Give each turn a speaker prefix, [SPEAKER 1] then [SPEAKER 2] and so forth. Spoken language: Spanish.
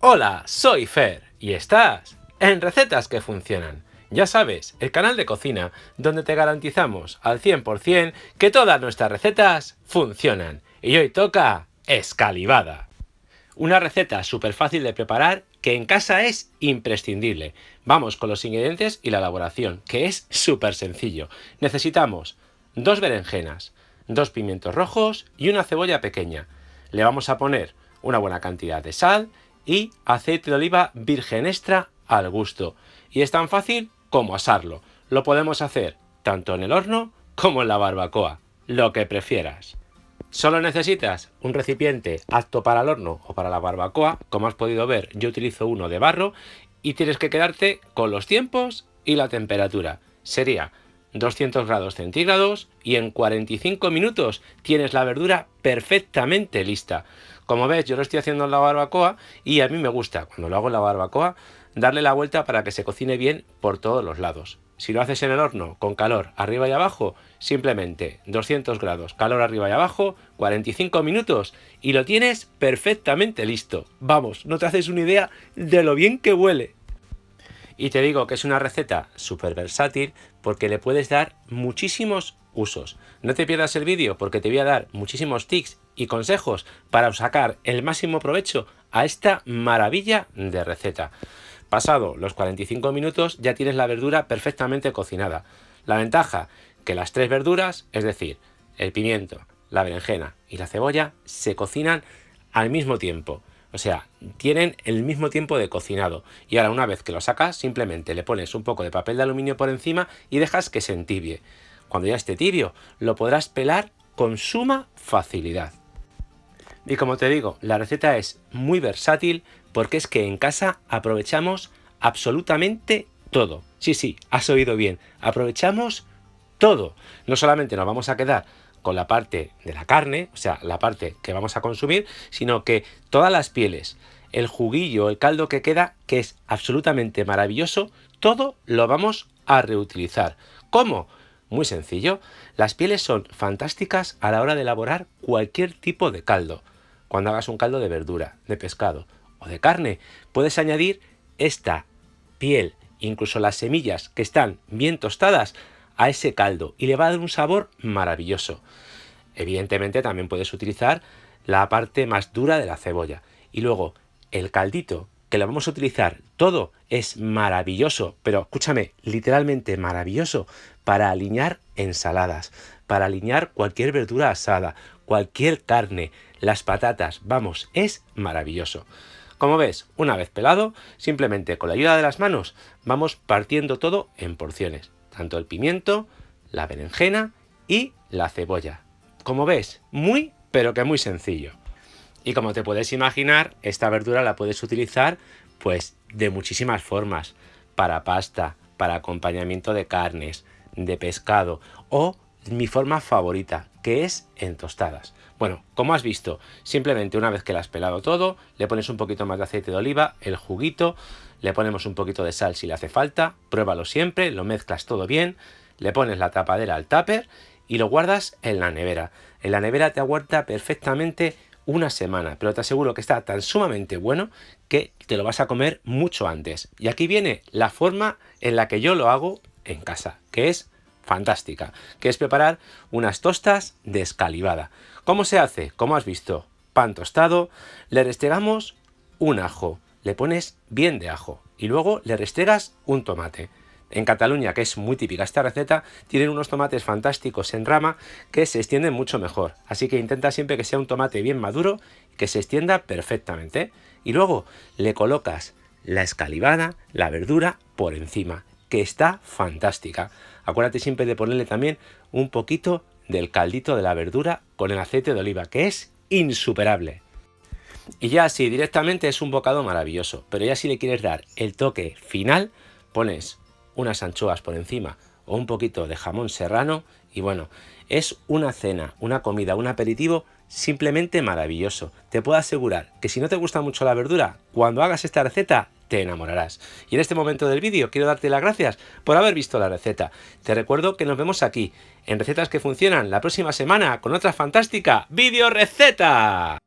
[SPEAKER 1] Hola, soy Fer y estás en Recetas que Funcionan. Ya sabes, el canal de cocina donde te garantizamos al 100% que todas nuestras recetas funcionan. Y hoy toca escalivada. Una receta súper fácil de preparar que en casa es imprescindible. Vamos con los ingredientes y la elaboración, que es súper sencillo. Necesitamos 2 berenjenas, 2 pimientos rojos y una cebolla pequeña. Le vamos a poner una buena cantidad de sal y aceite de oliva virgen extra al gusto. Y es tan fácil como asarlo. Lo podemos hacer tanto en el horno como en la barbacoa, lo que prefieras. Solo necesitas un recipiente apto para el horno o para la barbacoa. Como has podido ver, yo utilizo uno de barro y tienes que quedarte con los tiempos y la temperatura. Sería 200 grados centígrados y en 45 minutos tienes la verdura perfectamente lista. Como ves, yo lo estoy haciendo en la barbacoa y a mí me gusta, cuando lo hago en la barbacoa, darle la vuelta para que se cocine bien por todos los lados. Si lo haces en el horno con calor arriba y abajo, simplemente 200 grados, calor arriba y abajo, 45 minutos y lo tienes perfectamente listo. Vamos, no te haces una idea de lo bien que huele. Y te digo que es una receta súper versátil porque le puedes dar muchísimos usos. No te pierdas el vídeo porque te voy a dar muchísimos tips y consejos para sacar el máximo provecho a esta maravilla de receta. Pasado los 45 minutos ya tienes la verdura perfectamente cocinada. La ventaja, que las 3 verduras, es decir, el pimiento, la berenjena y la cebolla, se cocinan al mismo tiempo. O sea, tienen el mismo tiempo de cocinado. Y ahora una vez que lo sacas, simplemente le pones un poco de papel de aluminio por encima y dejas que se entibie. Cuando ya esté tibio, lo podrás pelar con suma facilidad. Y como te digo, la receta es muy versátil porque es que en casa aprovechamos absolutamente todo. Sí, has oído bien, aprovechamos todo. No solamente nos vamos a quedar con la parte de la carne, o sea, la parte que vamos a consumir, sino que todas las pieles, el juguillo, el caldo que queda, que es absolutamente maravilloso, todo lo vamos a reutilizar. ¿Cómo? Muy sencillo. Las pieles son fantásticas a la hora de elaborar cualquier tipo de caldo. Cuando hagas un caldo de verdura, de pescado o de carne, puedes añadir esta piel, incluso las semillas que están bien tostadas, a ese caldo y le va a dar un sabor maravilloso. Evidentemente también puedes utilizar la parte más dura de la cebolla. Y luego el caldito, que lo vamos a utilizar todo, es maravilloso, pero escúchame, literalmente maravilloso para aliñar ensaladas, para aliñar cualquier verdura asada, cualquier carne, las patatas, vamos, es maravilloso. Como ves, una vez pelado, simplemente con la ayuda de las manos vamos partiendo todo en porciones, tanto el pimiento, la berenjena y la cebolla. Como ves, muy, pero que muy sencillo. Y como te puedes imaginar, esta verdura la puedes utilizar pues de muchísimas formas, para pasta, para acompañamiento de carnes, de pescado o mi forma favorita, que es en tostadas. Bueno, como has visto, simplemente una vez que la has pelado todo, le pones un poquito más de aceite de oliva, el juguito, le ponemos un poquito de sal si le hace falta, pruébalo siempre, lo mezclas todo bien, le pones la tapadera al tupper y lo guardas en la nevera. En la nevera te aguanta perfectamente una semana, pero te aseguro que está tan sumamente bueno que te lo vas a comer mucho antes. Y aquí viene la forma en la que yo lo hago en casa, que es fantástica, que es preparar unas tostas de escalivada. ¿Cómo se hace? Como has visto, pan tostado, le restregamos un ajo, le pones bien de ajo y luego le restregas un tomate. En Cataluña, que es muy típica esta receta, tienen unos tomates fantásticos en rama que se extienden mucho mejor. Así que intenta siempre que sea un tomate bien maduro, que se extienda perfectamente. Y luego le colocas la escalivada, la verdura, por encima, que está fantástica. Acuérdate siempre de ponerle también un poquito del caldito de la verdura con el aceite de oliva, que es insuperable. Y ya así directamente es un bocado maravilloso, pero ya si le quieres dar el toque final, pones unas anchoas por encima o un poquito de jamón serrano y bueno, es una cena, una comida, un aperitivo simplemente maravilloso. Te puedo asegurar que si no te gusta mucho la verdura, cuando hagas esta receta te enamorarás. Y en este momento del vídeo quiero darte las gracias por haber visto la receta. Te recuerdo que nos vemos aquí en Recetas que Funcionan la próxima semana con otra fantástica video receta.